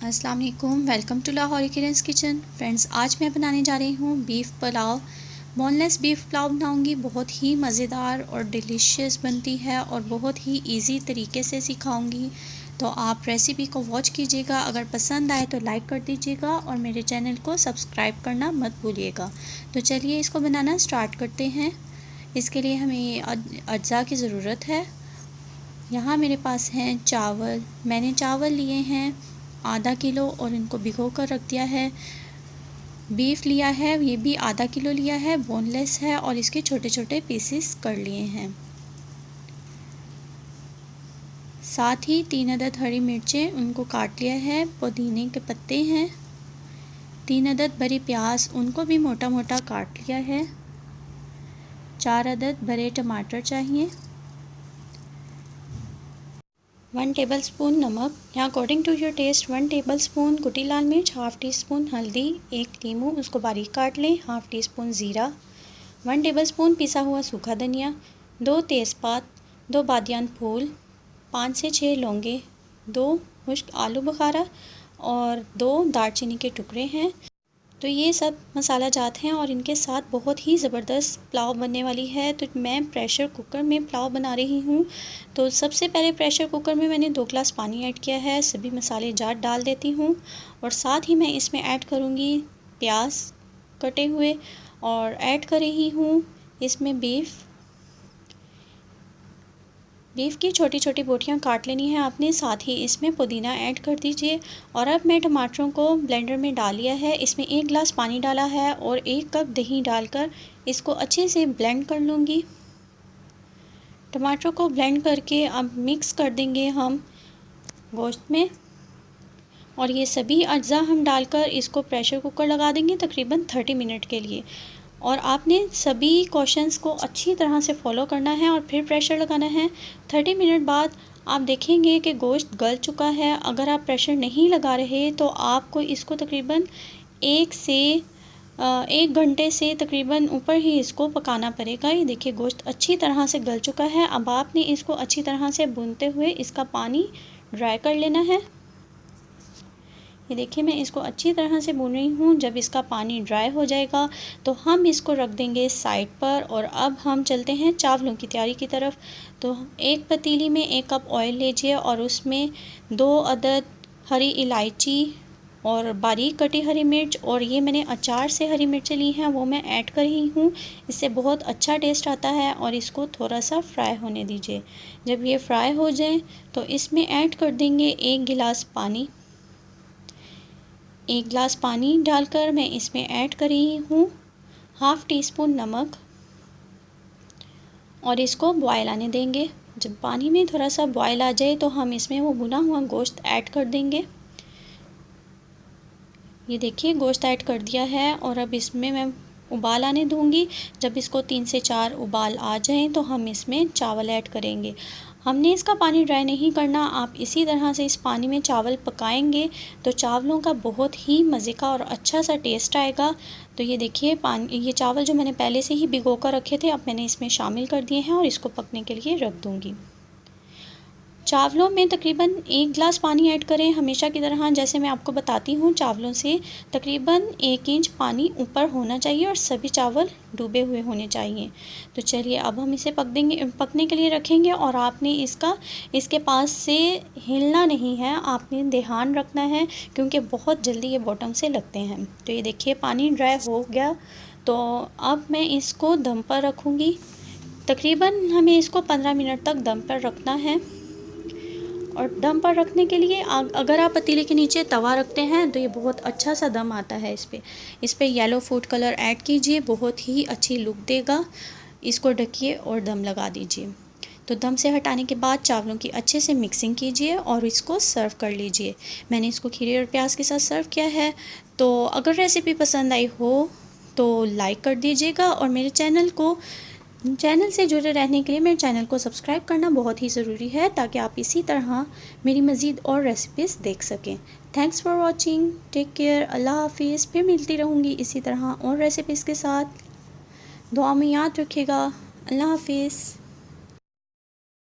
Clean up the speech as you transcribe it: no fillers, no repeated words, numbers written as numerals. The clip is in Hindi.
अस्सलाम वालेकुम, welcome to Lahori Kiran's kitchen. Friends, आज मैं बनाने जा रही हूँ beef pulao. Boneless beef pulao बनाऊँगी। बहुत ही मज़ेदार और डिलीशियस बनती है और बहुत ही इजी तरीके से सिखाऊंगी। तो आप रेसिपी को वॉच कीजिएगा। अगर पसंद आए तो लाइक कर दीजिएगा और मेरे चैनल को सब्सक्राइब करना मत भूलिएगा। तो चलिए इसको बनाना स्टार्ट करते हैं। इसके लिए हमें अज्जा की ज़रूरत है। यहाँ मेरे पास हैं चावल। मैंने चावल लिए हैं आधा किलो और इनको भिगो कर रख दिया है। बीफ लिया है, ये भी आधा किलो लिया है, बोनलेस है और इसके छोटे छोटे पीसेस कर लिए हैं। साथ ही 3 अदद हरी मिर्चें, उनको काट लिया है। पुदीने के पत्ते हैं। 3 अदद बड़ी प्याज, उनको भी मोटा मोटा काट लिया है। 4 अदद बड़े टमाटर चाहिए। 1 टेबलस्पून नमक या according to your taste. 1 tablespoon कुटी लाल मिर्च, हाफ़ टी स्पून हल्दी, 1 लीमू उसको बारीक काट लें, हाफ़ टी स्पून ज़ीरा, 1 टेबलस्पून पिसा हुआ सूखा धनिया, 2 तेज़पात, 2 बादियान फूल, 5 से 6 लौंगे, 2 खुश्क आलू बुखारा और 2 दालचीनी के टुकड़े हैं। तो ये सब मसाला जात हैं और इनके साथ बहुत ही ज़बरदस्त पुलाव बनने वाली है। तो मैं प्रेशर कुकर में पुलाव बना रही हूँ। तो सबसे पहले प्रेशर कुकर में मैंने 2 गिलास पानी ऐड किया है। सभी मसाले जात डाल देती हूँ और साथ ही मैं इसमें ऐड करूँगी प्याज कटे हुए और ऐड कर रही हूँ इसमें बीफ की छोटी छोटी बोटियां काट लेनी है आपने। साथ ही इसमें पुदीना ऐड कर दीजिए। और अब मैं टमाटरों को ब्लेंडर में डाल लिया है। इसमें 1 गिलास पानी डाला है और 1 कप दही डालकर इसको अच्छे से ब्लेंड कर लूँगी। टमाटरों को ब्लेंड करके अब मिक्स कर देंगे हम गोश्त में और ये सभी अज्जा हम डालकर इसको प्रेशर कुकर लगा देंगे तकरीबन 30 मिनट के लिए। और आपने सभी क्वेश्चंस को अच्छी तरह से फॉलो करना है और फिर प्रेशर लगाना है। 30 मिनट बाद आप देखेंगे कि गोश्त गल चुका है। अगर आप प्रेशर नहीं लगा रहे तो आपको इसको तकरीबन 1 घंटे से तकरीबन ऊपर ही इसको पकाना पड़ेगा। ये देखिए गोश्त अच्छी तरह से गल चुका है। अब आपने इसको अच्छी तरह से भूनते हुए इसका पानी ड्राई कर लेना है। ये देखिए मैं इसको अच्छी तरह से भून रही हूँ। जब इसका पानी ड्राई हो जाएगा तो हम इसको रख देंगे साइड पर। और अब हम चलते हैं चावलों की तैयारी की तरफ। तो एक पतीली में 1 कप ऑयल लीजिए और उसमें 2 अदद हरी इलायची और बारीक कटी हरी मिर्च और ये मैंने अचार से हरी मिर्चें ली हैं वो मैं ऐड कर रही हूँ। इससे बहुत अच्छा टेस्ट आता है और इसको थोड़ा सा फ्राई होने दीजिए। जब ये फ्राई हो जाए तो इसमें ऐड कर देंगे 1 गिलास पानी। 1 गिलास पानी डालकर मैं इसमें ऐड कर रही हूँ हाफ़ टी स्पून नमक और इसको बॉयल आने देंगे। जब पानी में थोड़ा सा बॉयल आ जाए तो हम इसमें वो भुना हुआ गोश्त ऐड कर देंगे। ये देखिए गोश्त ऐड कर दिया है और अब इसमें मैं उबाल आने दूंगी। जब इसको 3 से 4 उबाल आ जाएं तो हम इसमें चावल ऐड करेंगे। हमने इसका पानी ड्राई नहीं करना। आप इसी तरह से इस पानी में चावल पकाएंगे तो चावलों का बहुत ही मज़े का और अच्छा सा टेस्ट आएगा। तो ये देखिए ये चावल जो मैंने पहले से ही भिगो कर रखे थे अब मैंने इसमें शामिल कर दिए हैं और इसको पकने के लिए रख दूँगी। चावलों में तकरीबन 1 गिलास पानी ऐड करें हमेशा की तरह। जैसे मैं आपको बताती हूँ चावलों से तकरीबन 1 इंच पानी ऊपर होना चाहिए और सभी चावल डूबे हुए होने चाहिए। तो चलिए अब हम इसे पकने के लिए रखेंगे और आपने इसके पास से हिलना नहीं है। आपने ध्यान रखना है क्योंकि बहुत जल्दी ये बॉटम से लगते हैं। तो ये देखिए पानी ड्राई हो गया। तो अब मैं इसको दम पर रखूँगी। तकरीबन हमें इसको 15 मिनट तक दम पर रखना है। और दम पर रखने के लिए अगर आप पतीले के नीचे तवा रखते हैं तो ये बहुत अच्छा सा दम आता है। इस पे येलो फूड कलर ऐड कीजिए, बहुत ही अच्छी लुक देगा। इसको ढकिए और दम लगा दीजिए। तो दम से हटाने के बाद चावलों की अच्छे से मिक्सिंग कीजिए और इसको सर्व कर लीजिए। मैंने इसको खीरे और प्याज के साथ सर्व किया है। तो अगर रेसिपी पसंद आई हो तो लाइक कर दीजिएगा और मेरे चैनल से जुड़े रहने के लिए मेरे चैनल को सब्सक्राइब करना बहुत ही ज़रूरी है ताकि आप इसी तरह मेरी मज़ीद और रेसिपीज़ देख सकें। Thanks for watching, take care, अल्लाह हाफिज़। फिर मिलती रहूँगी इसी तरह और रेसिपीज़ के साथ। दुआ में याद रखिएगा। अल्लाह हाफिज़।